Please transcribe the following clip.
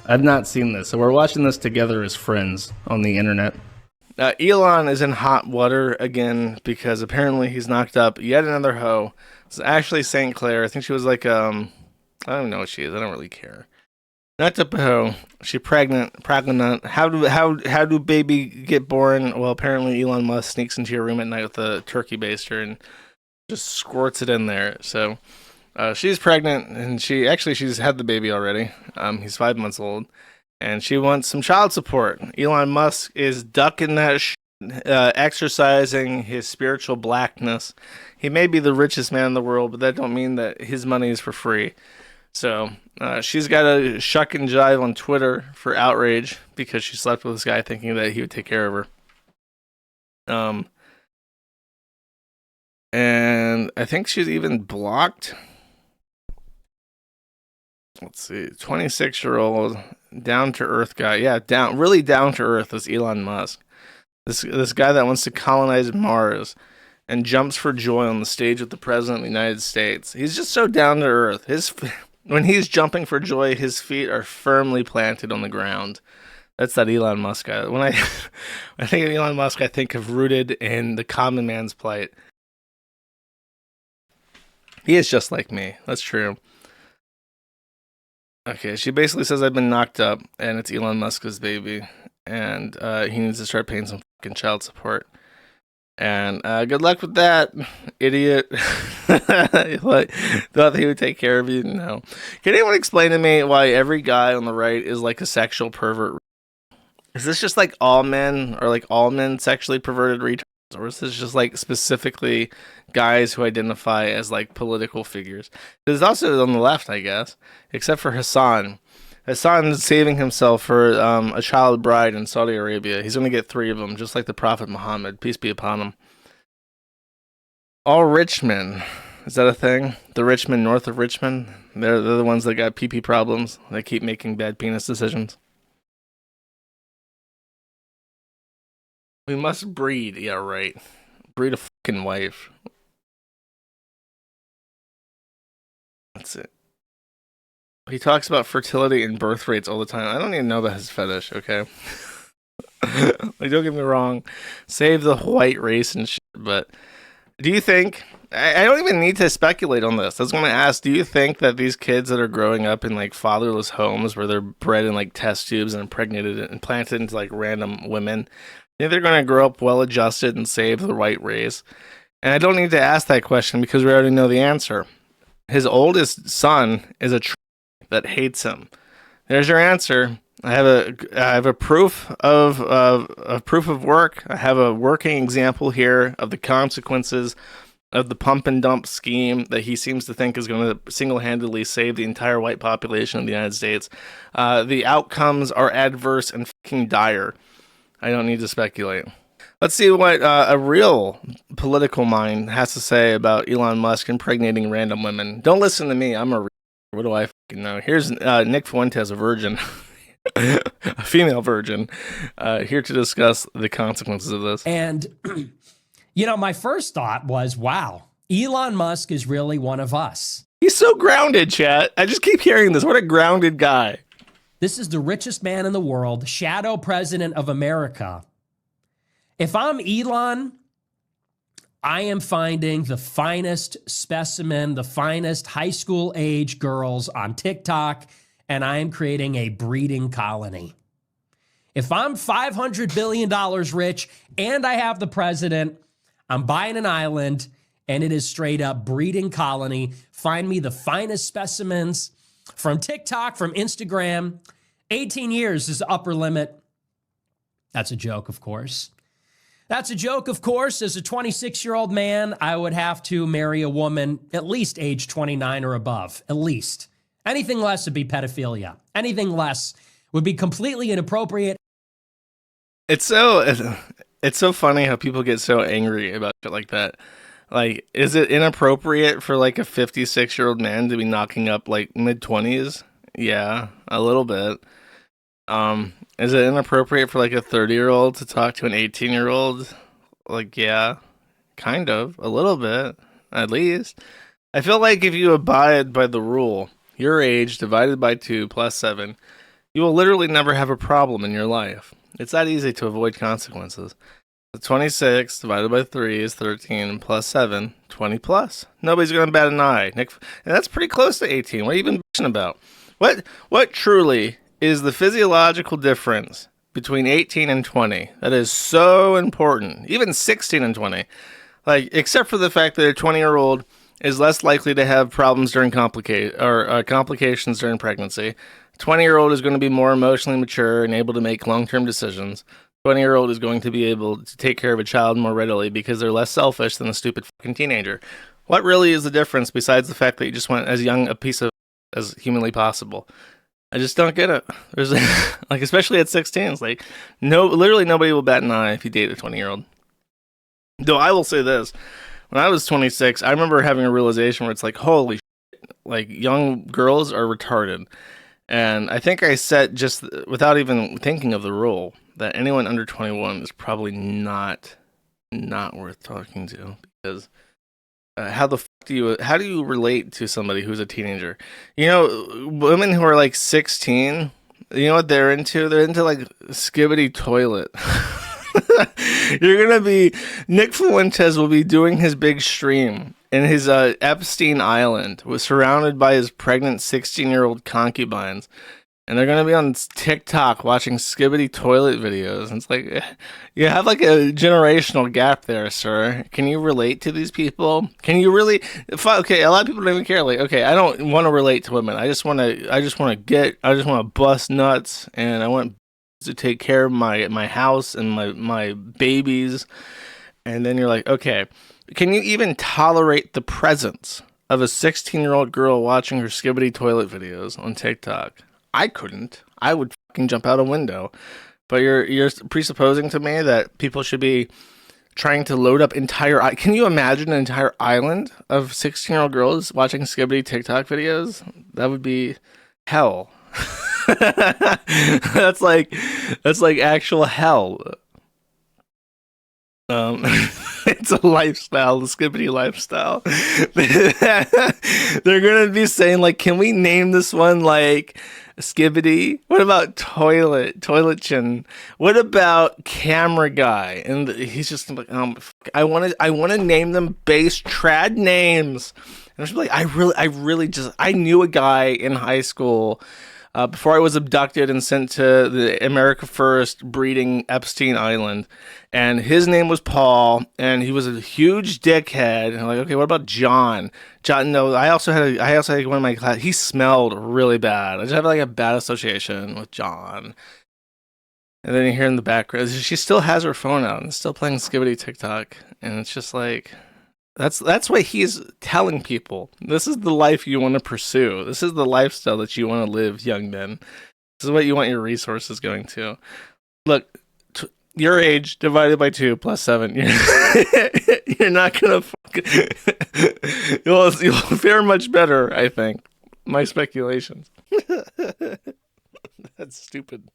I've not seen this, so we're watching this together as friends on the internet. Elon is in hot water again because apparently he's knocked up yet another hoe. It's Ashley St. Clair. I think she was like I don't know what she is. I don't really care. Knocked up a hoe. She pregnant. How do baby get born? Well, apparently Elon Musk sneaks into your room at night with a turkey baster and just squirts it in there. So she's pregnant, and she's had the baby already. He's 5 months old, and she wants some child support. Elon Musk is ducking that exercising his spiritual blackness. He may be the richest man in the world, but that don't mean that his money is for free. So she's got a shuck and jive on Twitter for outrage because she slept with this guy thinking that he would take care of her. And I think she's even blocked. Let's see, 26-year-old down to earth guy. Yeah, really down to earth is Elon Musk. This guy that wants to colonize Mars and jumps for joy on the stage with the president of the United States. He's just so down to earth. When he's jumping for joy, his feet are firmly planted on the ground. That's that Elon Musk guy. When I think of Elon Musk, I think of rooted in the common man's plight. He is just like me. That's true. Okay, she basically says I've been knocked up, and it's Elon Musk's baby, and he needs to start paying some fucking child support. And good luck with that, idiot. Like, thought he would take care of you? No. Can anyone explain to me why every guy on the right is like a sexual pervert? Is this just like all men, or like all men sexually perverted retards? Or is this just like specifically guys who identify as like political figures? There's also on the left, I guess, except for Hassan. Hassan is saving himself for a child bride in Saudi Arabia. He's going to get 3 of them, just like the Prophet Muhammad, peace be upon him. All rich men. Is that a thing? The rich men north of Richmond? They're the ones that got pee-pee problems. They keep making bad penis decisions. We must breed. Yeah, right. Breed a fucking wife. That's it. He talks about fertility and birth rates all the time. I don't even know about his fetish, okay? Like, don't get me wrong. Save the white race and shit, but do you think... I don't even need to speculate on this. I was going to ask, do you think that these kids that are growing up in, like, fatherless homes where they're bred in, like, test tubes and impregnated and planted into, like, random women, think they're going to grow up well-adjusted and save the white race? And I don't need to ask that question because we already know the answer. His oldest son is a that hates him. There's your answer. I have a proof of work. I have a working example here of the consequences of the pump and dump scheme that he seems to think is going to single-handedly save the entire white population of the United States. The outcomes are adverse and fucking dire. I don't need to speculate. Let's see what a real political mind has to say about Elon Musk impregnating random women. Don't listen to me. I'm a... What do I fucking know? Here's Nick Fuentes, a virgin. A female virgin, here to discuss the consequences of this. And, my first thought was, wow, Elon Musk is really one of us. He's so grounded, chat. I just keep hearing this. What a grounded guy. This is the richest man in the world, shadow president of America. If I'm Elon, I am finding the finest specimen, the finest high school age girls on TikTok, and I am creating a breeding colony. If I'm $500 billion rich and I have the president, I'm buying an island and it is straight up breeding colony. Find me the finest specimens from TikTok, from Instagram. 18 years is the upper limit. That's a joke, of course. That's a joke, of course. As a 26-year-old man, I would have to marry a woman at least age 29 or above, at least. Anything less would be pedophilia. Anything less would be completely inappropriate. It's so funny how people get so angry about shit like that. Like, is it inappropriate for like a 56-year-old man to be knocking up like mid-20s? Yeah, a little bit. Is it inappropriate for like a 30-year-old to talk to an 18-year-old? Like, yeah, kind of, a little bit, at least. I feel like if you abide by the rule, your age divided by 2 plus 7, You will literally never have a problem in your life. It's that easy to avoid consequences. The 26 divided by 3 is 13 plus 7, 20 plus. Nobody's going to bat an eye. And that's pretty close to 18. What are you even bitching about? What truly is the physiological difference between 18 and 20 that is so important? Even 16 and 20. Like, except for the fact that a 20-year-old is less likely to have problems during complications during pregnancy. 20-year-old is going to be more emotionally mature and able to make long-term decisions. 20-year-old is going to be able to take care of a child more readily because they're less selfish than a stupid fucking teenager. What really is the difference besides the fact that you just want as young a piece of as humanly possible? I just don't get it. There's like, especially at 16, it's like literally nobody will bat an eye if you date a 20-year-old. Though I will say this, when I was 26, I remember having a realization where it's like, holy shit, like young girls are retarded. And I think I said, just without even thinking of the rule, that anyone under 21 is probably not worth talking to, because how do you relate to somebody who's a teenager? You know, women who are like 16, you know what they're into? They're into like skibbity toilet. Nick Fuentes will be doing his big stream in his Epstein Island, was surrounded by his pregnant 16-year-old concubines. And they're going to be on TikTok watching skibbity toilet videos. And it's like, you have like a generational gap there, sir. Can you relate to these people? Can you really? Okay, a lot of people don't even care. Like, okay, I don't want to relate to women. I just want to bust nuts, and I want to take care of my house and my babies. And then you're like, okay, can you even tolerate the presence of a 16-year-old girl watching her skibbity toilet videos on TikTok? I couldn't. I would fucking jump out a window. But you're presupposing to me that people should be trying to load up Can you imagine an entire island of 16-year-old girls watching skibbity TikTok videos? That would be hell. That's like actual hell. It's a lifestyle, the skibbity lifestyle. They're gonna be saying like, can we name this one like Skibbity? What about toilet-chin? What about camera guy? And he's just like, I want to name them base trad names. And I was like, I knew a guy in high school before I was abducted and sent to the America First breeding Epstein Island, and his name was Paul, and he was a huge dickhead. And I'm like, okay, what about John? John, no, I also had one of my class. He smelled really bad. I just have like a bad association with John. And then you hear in the background, she still has her phone out and still playing skibbity TikTok, and it's just like. That's what he's telling people. This is the life you want to pursue. This is the lifestyle that you want to live, young men. This is what you want your resources going to. Look, your age divided by 2 plus 7. You're not gonna. You'll fare much better, I think. My speculations. That's stupid.